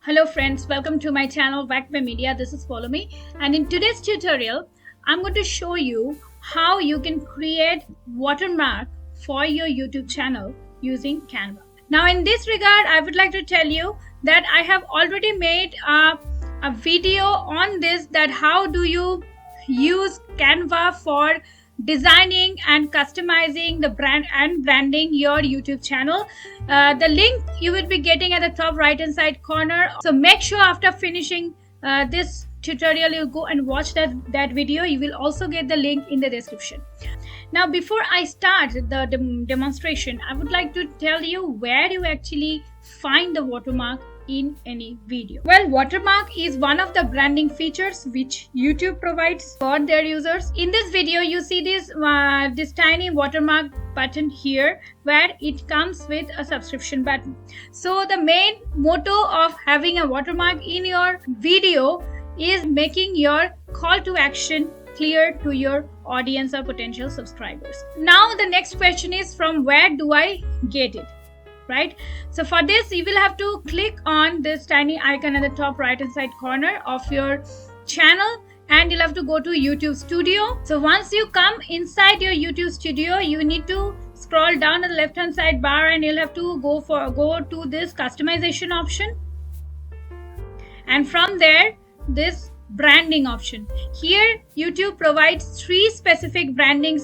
Hello friends, welcome to my channel VAGPE Media. This is Follow Me, and in today's tutorial I'm going to show you how you can create watermark for your YouTube channel using Canva. Now in this regard I would like to tell you that I have already made a video on this, that how do you use Canva for designing and customizing the brand and branding your YouTube channel. The link you will be getting at the top right hand side corner. So make sure after finishing this tutorial you go and watch that video. You will also get the link in the description. Now before I start the demonstration, I would like to tell you where you actually find the watermark in any video. Well, watermark is one of the branding features which YouTube provides for their users. In this video you see this tiny watermark button here, where it comes with a subscription button. So the main motto of having a watermark in your video is making your call to action clear to your audience or potential subscribers. Now the next question is, from where do I get it? Right? So for this you will have to click on this tiny icon at the top right hand side corner of your channel, and you'll have to go to YouTube Studio. So once you come inside your YouTube Studio, you need to scroll down at the left hand side bar, and you'll have to go to this customization option, and from there this branding option. Here YouTube provides three specific branding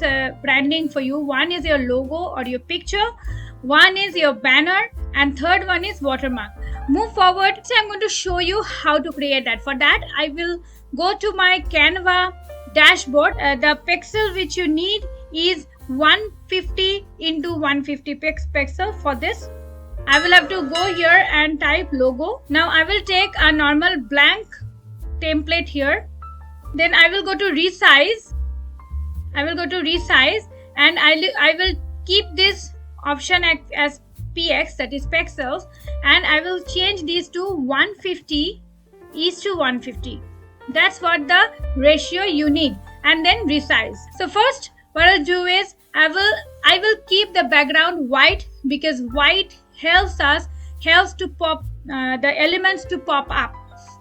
for you. One is your logo or your picture, one is your banner, and third one is watermark. Move forward. So I'm going to show you how to create that. For that I will go to my Canva dashboard. The pixel which you need is 150 into 150 pixel. For this I will have to go here and type logo. Now I will take a normal blank template here, then I will go to resize. And I will keep this option as px, that is pixels, and I will change these to 150 is to 150. That's what the ratio you need, and then resize. So first what I'll do is I will keep the background white, because white helps to pop the elements to pop up,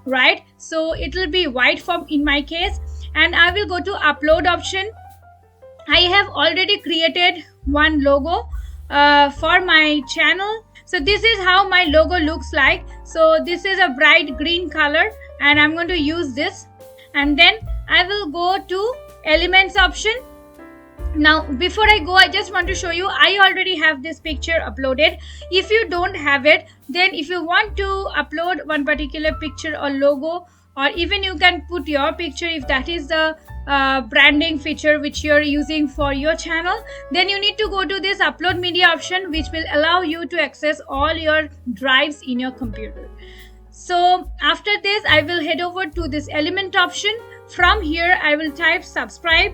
right? So it will be white form in my case, and I will go to upload option. I have already created one logo for my channel. So this is how my logo looks like. So this is a bright green color, and I'm going to use this, and then I will go to elements option. Now before I go, I just want to show you, I already have this picture uploaded. If you don't have it, then if you want to upload one particular picture or logo, or even you can put your picture if that is the branding feature which you're using for your channel, then you need to go to this upload media option, which will allow you to access all your drives in your computer. So after this I will head over to this element option. From here I will type subscribe,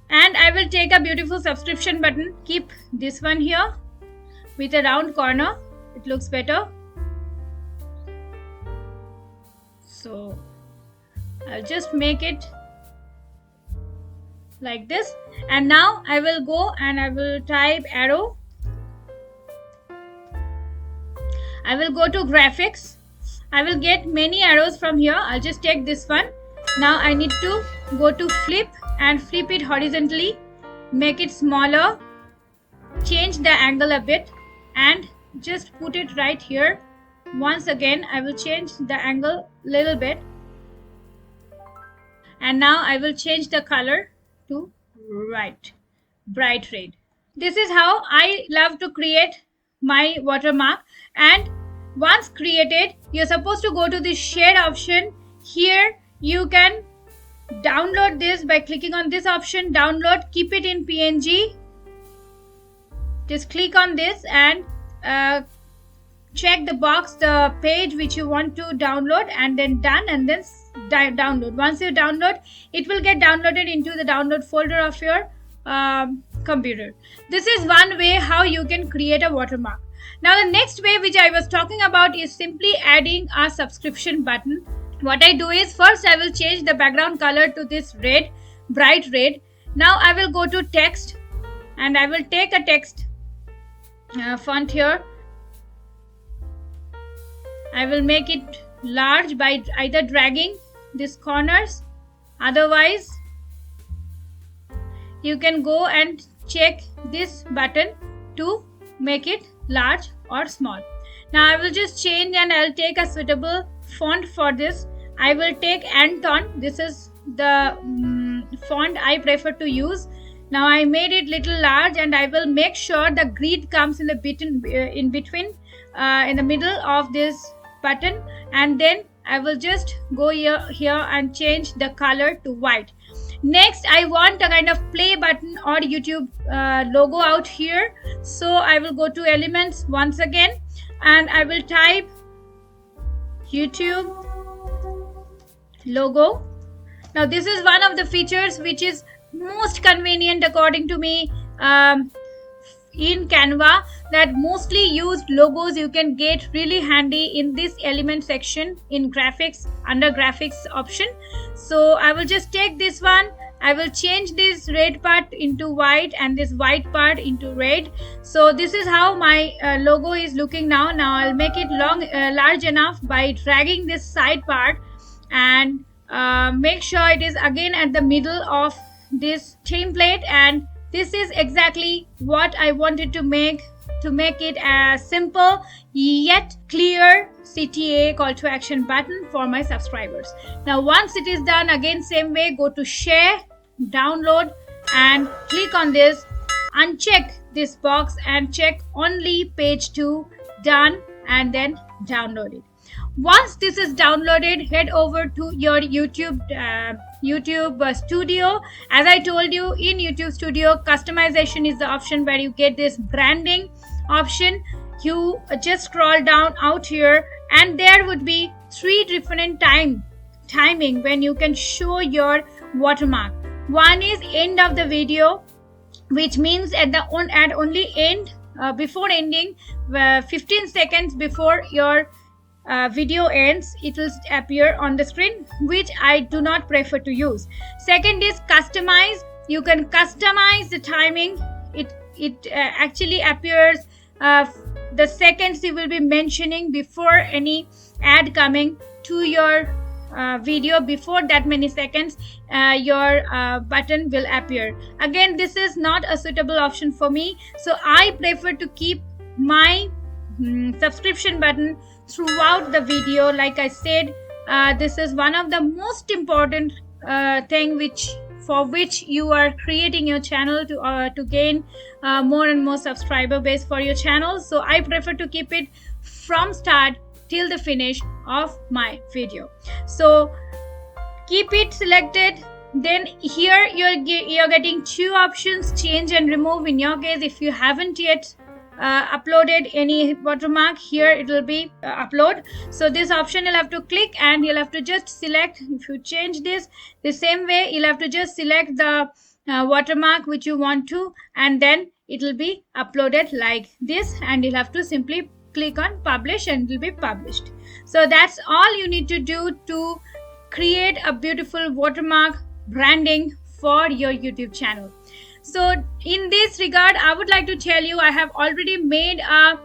and I will take a beautiful subscription button. Keep this one here with a round corner, it looks better. So I'll just make it like this, and now I will go and I will type arrow. I will go to graphics. I will get many arrows from here. I'll just take this one. Now I need to go to flip and flip it horizontally, make it smaller, change the angle a bit, and just put it right here. Once again I will change the angle little bit, and now I will change the color to bright red. This is how I love to create my watermark. And once created, you're supposed to go to the share option. Here you can download this by clicking on this option, download, keep it in PNG. Just click on this and check the box, the page which you want to download, and then done, and then download. Once you download, it will get downloaded into the download folder of your computer. This is one way how you can create a watermark. Now the next way which I was talking about is simply adding a subscription button. What I do is, first I will change the background color to this red, bright red. Now I will go to text, and I will take a text font here. I will make it large by either dragging these corners. Otherwise, you can go and check this button to make it large or small. Now I will just change and I'll take a suitable font for this. I will take Anton. This is the font I prefer to use. Now I made it little large, and I will make sure the grid comes in the between in the middle of this button, and then I will just go here and change the color to white. Next, I want a kind of play button or YouTube logo out here. So I will go to elements once again, and I will type YouTube logo. Now this is one of the features which is most convenient according to me in Canva, that mostly used logos you can get really handy in this element section in graphics, under graphics option. So I will just take this one. I will change this red part into white and this white part into red. So this is how my logo is looking now. Now I'll make it large enough by dragging this side part, and make sure it is again at the middle of this template. And this is exactly what I wanted to make it a simple yet clear CTA call to action button for my subscribers. Now once it is done, again same way, go to share, download, and click on this, uncheck this box and check only page 2, done, and then download it. Once this is downloaded, head over to your YouTube Studio. As I told you, in YouTube Studio, customization is the option where you get this branding option. You just scroll down out here, and there would be 3 different timing when you can show your watermark. One is end of the video, which means at only end before ending, 15 seconds before your video ends, it will appear on the screen, which I do not prefer to use. Second is customize. You can customize the timing. It actually appears the seconds you will be mentioning before any ad coming to your video. Before that many seconds, your button will appear. Again, this is not a suitable option for me, so I prefer to keep my subscription button throughout the video. Like I said, this is one of the most important thing for which you are creating your channel to gain more and more subscriber base for your channel. So I prefer to keep it from start till the finish of my video. So keep it selected. Then here you're getting 2 options, change and remove. In your case, if you haven't yet uploaded any watermark, here it will be upload. So this option you'll have to click, and you'll have to just select. If you change this the same way, you'll have to just select the watermark which you want to, and then it will be uploaded like this, and you'll have to simply click on publish and it will be published. So that's all you need to do to create a beautiful watermark branding for your YouTube channel. So in this regard, I would like to tell you, I have already made a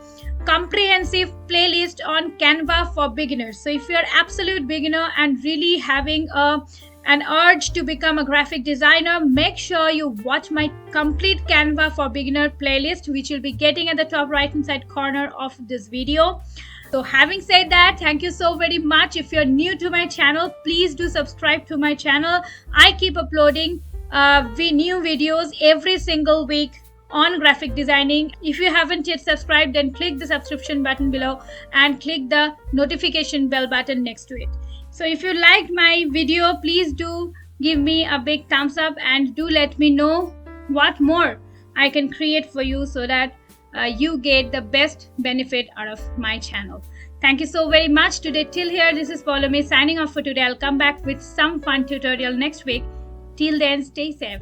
comprehensive playlist on Canva for beginners. So if you're absolute beginner and really having an urge to become a graphic designer, make sure you watch my complete Canva for beginner playlist, which you'll be getting at the top right hand side corner of this video. So having said that, thank you so very much. If you're new to my channel, please do subscribe to my channel. I keep uploading new videos every single week on graphic designing. If you haven't yet subscribed, then click the subscription button below and click the notification bell button next to it. So if you liked my video, please do give me a big thumbs up, and do let me know what more I can create for you so that you get the best benefit out of my channel. Thank you so very much today. Till here, this is Paulomi signing off for today. I'll come back with some fun tutorial next week. Till then, stay safe.